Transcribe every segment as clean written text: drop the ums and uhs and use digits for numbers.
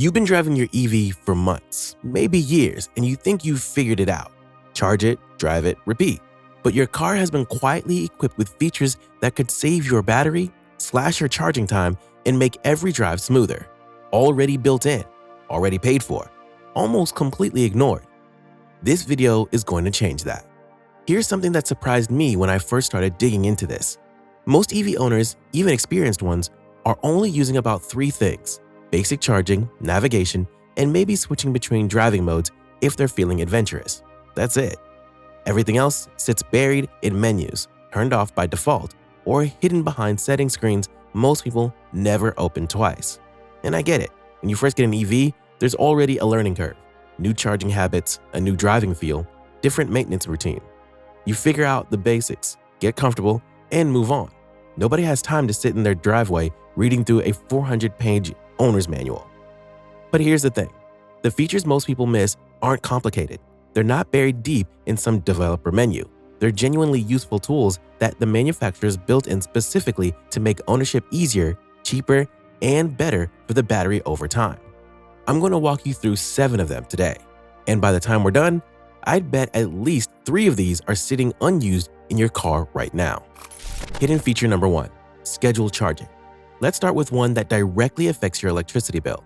You've been driving your EV for months, maybe years, and you think you've figured it out. Charge it, drive it, repeat. But your car has been quietly equipped with features that could save your battery, slash your charging time, and make every drive smoother. Already built in, already paid for, almost completely ignored. This video is going to change that. Here's something that surprised me when I first started digging into this. Most EV owners, even experienced ones, are only using about 3 things: basic charging, navigation, and maybe switching between driving modes if they're feeling adventurous. That's it. Everything else sits buried in menus, turned off by default, or hidden behind setting screens most people never open twice. And I get it. When you first get an EV, there's already a learning curve. New charging habits, a new driving feel, different maintenance routine. You figure out the basics, get comfortable, and move on. Nobody has time to sit in their driveway reading through a 400-page owner's manual. But here's the thing. The features most people miss aren't complicated. They're not buried deep in some developer menu. They're genuinely useful tools that the manufacturers built in specifically to make ownership easier, cheaper, and better for the battery over time. I'm going to walk you through 7 of them today. And by the time we're done, I'd bet at least 3 of these are sitting unused in your car right now. Hidden feature number 1, scheduled charging. Let's start with one that directly affects your electricity bill.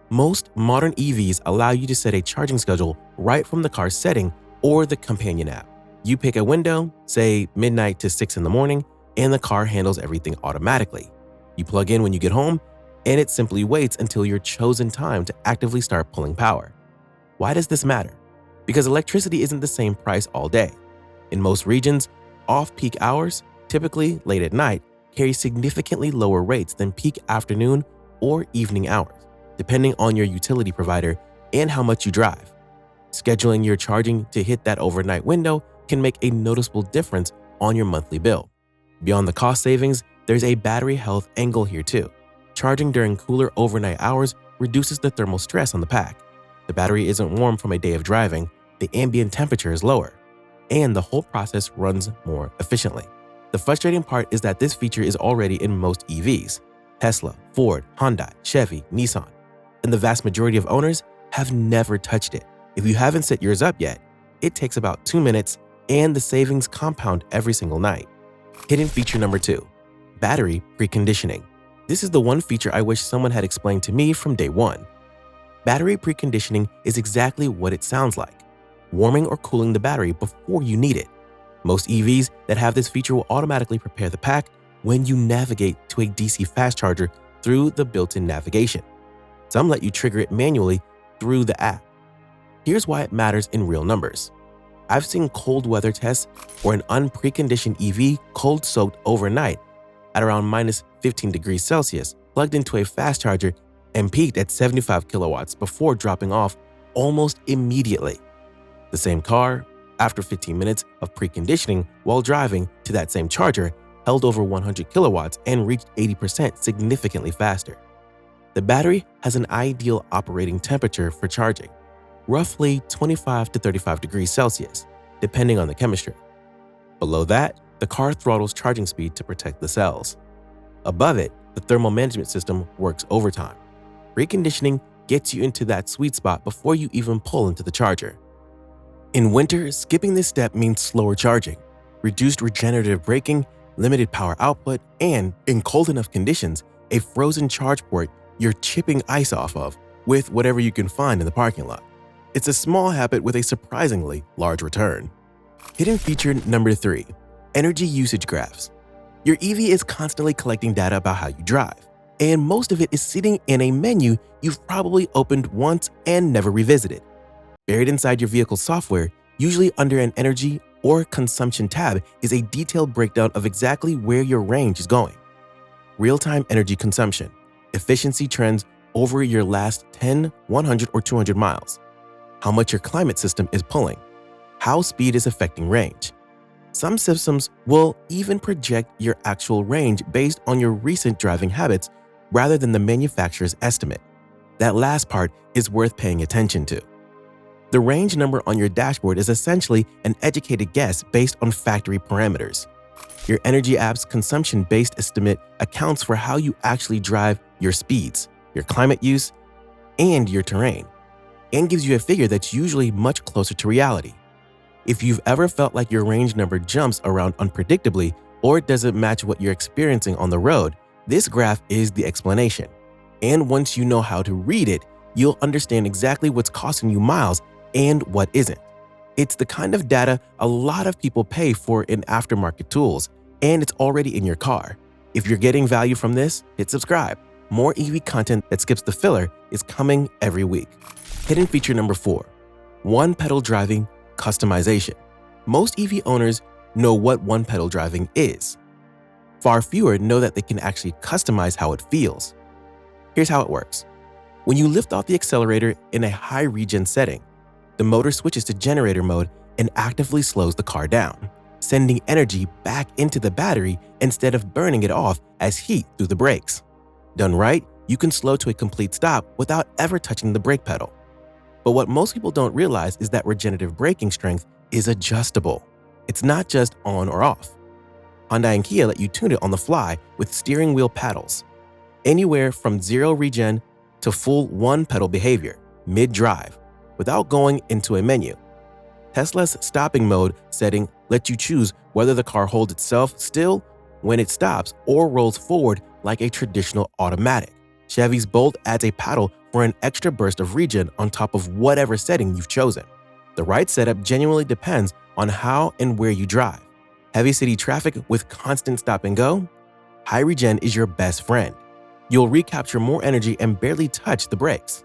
Most modern EVs allow you to set a charging schedule right from the car's setting or the companion app. You pick a window, say midnight to 6 in the morning, and the car handles everything automatically. You plug in when you get home, and it simply waits until your chosen time to actively start pulling power. Why does this matter? Because electricity isn't the same price all day. In most regions, off-peak hours, typically late at night, carry significantly lower rates than peak afternoon or evening hours, depending on your utility provider and how much you drive. Scheduling your charging to hit that overnight window can make a noticeable difference on your monthly bill. Beyond the cost savings, there's a battery health angle here too. Charging during cooler overnight hours reduces the thermal stress on the pack. The battery isn't warm from a day of driving, the ambient temperature is lower, and the whole process runs more efficiently. The frustrating part is that this feature is already in most EVs. Tesla, Ford, Hyundai, Chevy, Nissan, and the vast majority of owners have never touched it. If you haven't set yours up yet, it takes about 2 minutes and the savings compound every single night. Hidden feature number 2, battery preconditioning. This is the one feature I wish someone had explained to me from day one. Battery preconditioning is exactly what it sounds like, warming or cooling the battery before you need it. Most EVs that have this feature will automatically prepare the pack when you navigate to a DC fast charger through the built-in navigation. Some let you trigger it manually through the app. Here's why it matters in real numbers. I've seen cold weather tests where an unpreconditioned EV cold-soaked overnight at around minus 15 degrees Celsius, plugged into a fast charger and peaked at 75 kilowatts before dropping off almost immediately. The same car, after 15 minutes of preconditioning while driving to that same charger, held over 100 kilowatts and reached 80% significantly faster. The battery has an ideal operating temperature for charging, roughly 25 to 35 degrees Celsius, depending on the chemistry. Below that, the car throttles charging speed to protect the cells. Above it, the thermal management system works overtime. Preconditioning gets you into that sweet spot before you even pull into the charger. In winter, skipping this step means slower charging, reduced regenerative braking, limited power output, and, in cold enough conditions, a frozen charge port you're chipping ice off of with whatever you can find in the parking lot. It's a small habit with a surprisingly large return. Hidden feature number 3, energy usage graphs. Your EV is constantly collecting data about how you drive, and most of it is sitting in a menu you've probably opened once and never revisited. Buried inside your vehicle's software, usually under an energy or consumption tab, is a detailed breakdown of exactly where your range is going. Real-time energy consumption, efficiency trends over your last 10, 100, or 200 miles, how much your climate system is pulling, how speed is affecting range. Some systems will even project your actual range based on your recent driving habits rather than the manufacturer's estimate. That last part is worth paying attention to. The range number on your dashboard is essentially an educated guess based on factory parameters. Your energy app's consumption-based estimate accounts for how you actually drive, your speeds, your climate use, and your terrain, and gives you a figure that's usually much closer to reality. If you've ever felt like your range number jumps around unpredictably or doesn't match what you're experiencing on the road, this graph is the explanation. And once you know how to read it, you'll understand exactly what's costing you miles and what isn't. It's the kind of data a lot of people pay for in aftermarket tools, and it's already in your car. If you're getting value from this, hit subscribe. More EV content that skips the filler is coming every week. Hidden feature number 4, one-pedal driving customization. Most EV owners know what one-pedal driving is. Far fewer know that they can actually customize how it feels. Here's how it works. When you lift off the accelerator in a high regen setting, the motor switches to generator mode and actively slows the car down, sending energy back into the battery instead of burning it off as heat through the brakes. Done right, you can slow to a complete stop without ever touching the brake pedal. But what most people don't realize is that regenerative braking strength is adjustable. It's not just on or off. Hyundai and Kia let you tune it on the fly with steering wheel paddles. Anywhere from 0 regen to full one-pedal behavior, mid-drive, without going into a menu. Tesla's stopping mode setting lets you choose whether the car holds itself still when it stops or rolls forward like a traditional automatic. Chevy's Bolt adds a paddle for an extra burst of regen on top of whatever setting you've chosen. The right setup genuinely depends on how and where you drive. Heavy city traffic with constant stop and go? High regen is your best friend. You'll recapture more energy and barely touch the brakes.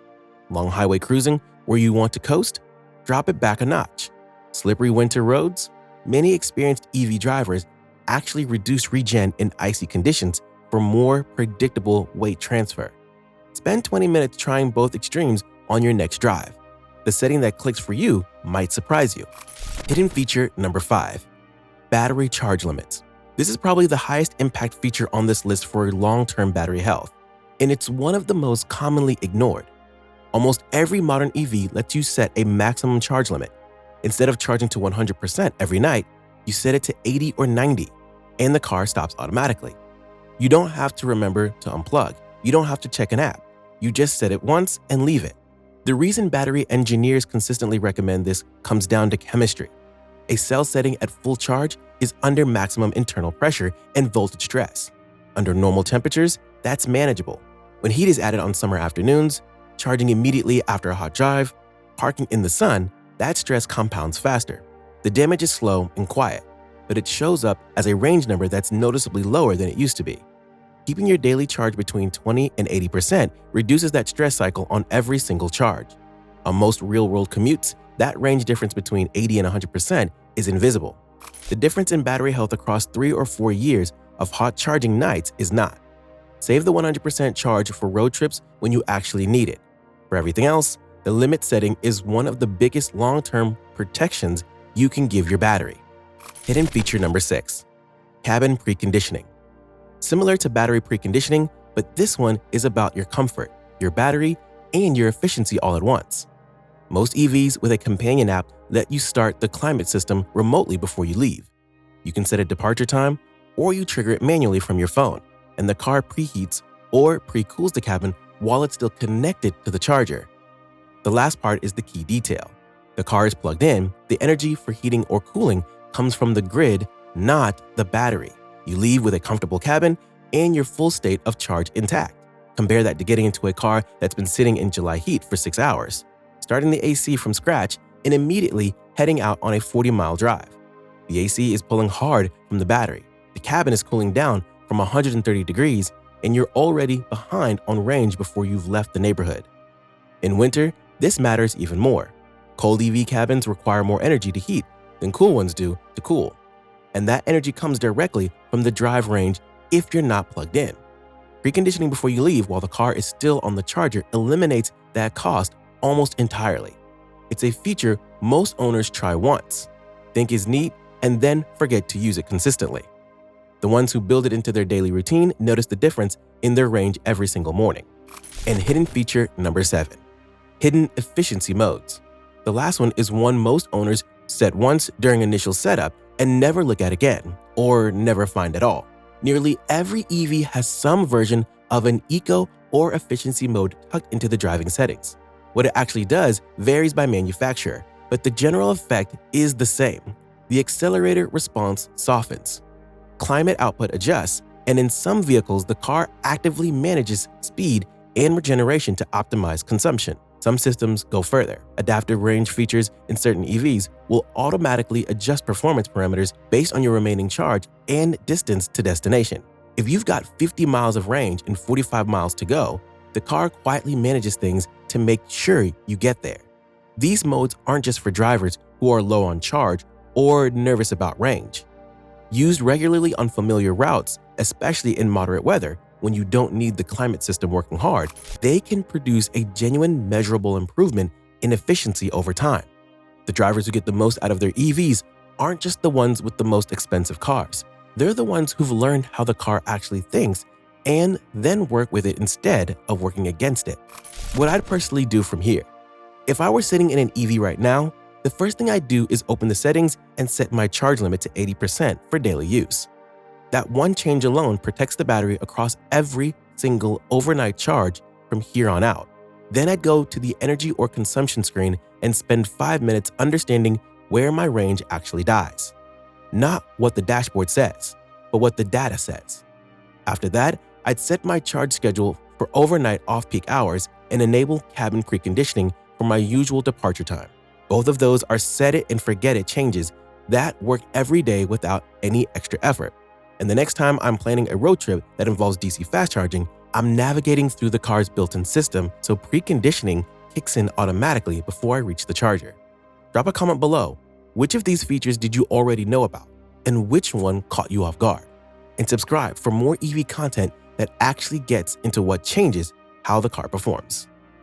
Long highway cruising where you want to coast? Drop it back a notch. Slippery winter roads? Many experienced EV drivers actually reduce regen in icy conditions for more predictable weight transfer. Spend 20 minutes trying both extremes on your next drive. The setting that clicks for you might surprise you. Hidden feature number 5, battery charge limits. This is probably the highest impact feature on this list for long-term battery health, and it's one of the most commonly ignored. Almost every modern EV lets you set a maximum charge limit. Instead of charging to 100% every night, you set it to 80 or 90, and the car stops automatically. You don't have to remember to unplug. You don't have to check an app. You just set it once and leave it. The reason battery engineers consistently recommend this comes down to chemistry. A cell setting at full charge is under maximum internal pressure and voltage stress. Under normal temperatures, that's manageable. When heat is added on summer afternoons, charging immediately after a hot drive, parking in the sun, that stress compounds faster. The damage is slow and quiet, but it shows up as a range number that's noticeably lower than it used to be. Keeping your daily charge between 20 and 80% reduces that stress cycle on every single charge. On most real-world commutes, that range difference between 80 and 100% is invisible. The difference in battery health across 3 or 4 years of hot charging nights is not. Save the 100% charge for road trips when you actually need it. For everything else, the limit setting is one of the biggest long-term protections you can give your battery. Hidden feature number 6, cabin preconditioning. Similar to battery preconditioning, but this one is about your comfort, your battery, and your efficiency all at once. Most EVs with a companion app let you start the climate system remotely before you leave. You can set a departure time, or you trigger it manually from your phone, and the car preheats or pre-cools the cabin while it's still connected to the charger. The last part is the key detail. The car is plugged in, the energy for heating or cooling comes from the grid, not the battery. You leave with a comfortable cabin and your full state of charge intact. Compare that to getting into a car that's been sitting in July heat for 6 hours, starting the AC from scratch, and immediately heading out on a 40-mile drive. The AC is pulling hard from the battery. The cabin is cooling down from 130 degrees, and you're already behind on range before you've left the neighborhood. In winter, this matters even more. Cold EV cabins require more energy to heat than cool ones do to cool, and that energy comes directly from the drive range if you're not plugged in. Preconditioning before you leave while the car is still on the charger eliminates that cost almost entirely. It's a feature most owners try once, think is neat, and then forget to use it consistently. The ones who build it into their daily routine notice the difference in their range every single morning. And hidden feature number 7, hidden efficiency modes. The last one is one most owners set once during initial setup and never look at again, or never find at all. Nearly every EV has some version of an eco or efficiency mode tucked into the driving settings. What it actually does varies by manufacturer, but the general effect is the same. The accelerator response softens, climate output adjusts, and in some vehicles, the car actively manages speed and regeneration to optimize consumption. Some systems go further. Adaptive range features in certain EVs will automatically adjust performance parameters based on your remaining charge and distance to destination. If you've got 50 miles of range and 45 miles to go, the car quietly manages things to make sure you get there. These modes aren't just for drivers who are low on charge or nervous about range. Used regularly on familiar routes, especially in moderate weather, when you don't need the climate system working hard, they can produce a genuine measurable improvement in efficiency over time. The drivers who get the most out of their EVs aren't just the ones with the most expensive cars. They're the ones who've learned how the car actually thinks and then work with it instead of working against it. What I'd personally do from here. If I were sitting in an EV right now, the first thing I'd do is open the settings and set my charge limit to 80% for daily use. That one change alone protects the battery across every single overnight charge from here on out. Then I'd go to the energy or consumption screen and spend 5 minutes understanding where my range actually dies. Not what the dashboard says, but what the data says. After that, I'd set my charge schedule for overnight off-peak hours and enable cabin preconditioning for my usual departure time. Both of those are set it and forget it changes that work every day without any extra effort. And the next time I'm planning a road trip that involves DC fast charging, I'm navigating through the car's built-in system, so preconditioning kicks in automatically before I reach the charger. Drop a comment below. Which of these features did you already know about, and which one caught you off guard? And subscribe for more EV content that actually gets into what changes how the car performs.